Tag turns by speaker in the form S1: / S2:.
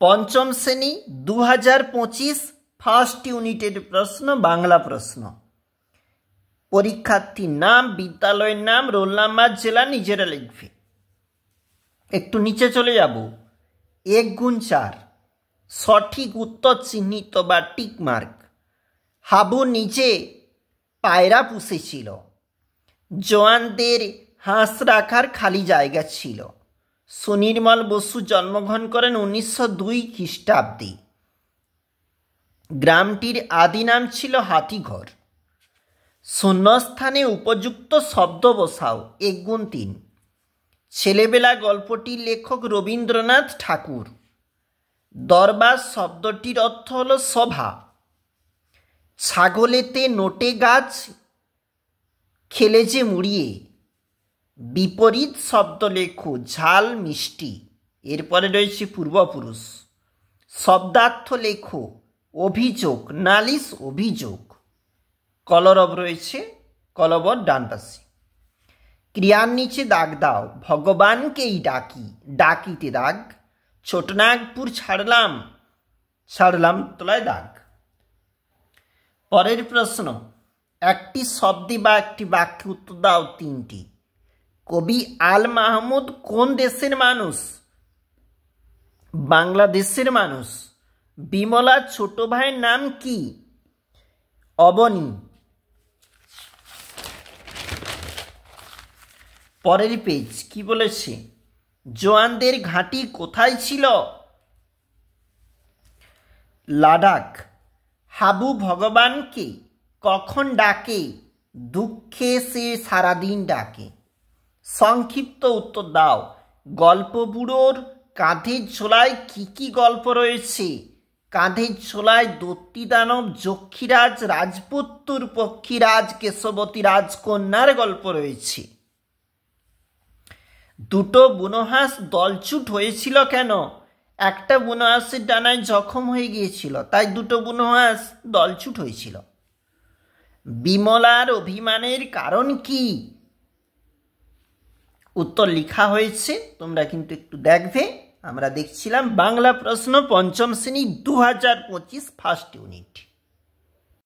S1: पंचम श्रेणी 2025 फार्स्ट यूनिटेर प्रश्न बांगला प्रश्न। परीक्षार्थी नाम, विद्यालय नाम, रोल नम्बर, जिला निजेरा लिखबे। एकटू नीचे चले जाब। 1 गुण 4 सठिक उत्तर चिन्हित बा टिक मार्क। हाबू निजे पायरा पुषेछिल। जवानदेर हाँस राखार खाली जायगा छिल। सुनिर्मल बसु जन्मग्रहण करें 1902 ख्रिस्टाब्दे। ग्रामटिर आदि नाम छिलो हाथीघर। शून्यस्थाने उपयुक्त शब्द बसाओ। 1 गुण 3 छेलेबेला गल्पटिर लेखक रवीन्द्रनाथ ठाकुर। दरबार शब्दटिर अर्थ हलो सभा। छागलेते नोटे गाछ खेले जे मुड़िए। विपरीत शब्द लेखो झाल मिष्टि। एरपरे रयेछे पूर्वपुरुष। शब्दार्थ लेखो अभियोग नालिश अभियोग। कलरब रयेछे कलबर डान पाशे। क्रियार नीचे दाग दाओ। भगवान केई डाकी डाकिते दाग। छोटनागपुर छाड़लाम छाड़लाम तलाय दाग। परेर प्रश्न एकटी शब्दे बा एकटी वाक्ये उत्तर दाओ 3टी। कवि आल माहमुद कोन देशेर मानुष? बांग्लादेशेर मानुष। बिमला छोटो भाईर नाम की? अबनी। परेर पेज की बोलेछे? जवानदेर घाटी कोथाय छिलो? लाडाख। हाबू भगवान के कखन डाके? दुखे से सारादिन डाके। संक्षिप्त उत्तर दाओ। गल्प बुड़ोर काँधेर झोलाय की गल्प रयेछे? काँधेर झोलाय दत्ती दानव, যক্ষীরাজ, রাজপুত্তুর পক্ষীরাজ, কেশবতী রাজকন্যার গল্প রয়েছে। দুটো বুনোহাঁস দলছুট হয়েছিল কেন? একটা বুনোহাঁসের ডানায় জখম হয়ে গিয়েছিল, তাই দুটো বুনোহাঁস দলছুট হয়েছিল। বিমলার অভিমানের কারণ কি? उत्तर लिखा হয়েছে, তোমরা কিন্তু একটু দেখবে। আমরা দেখছিলাম বাংলা প্রশ্ন পঞ্চম শ্রেণী 2025 ফার্স্ট ইউনিট।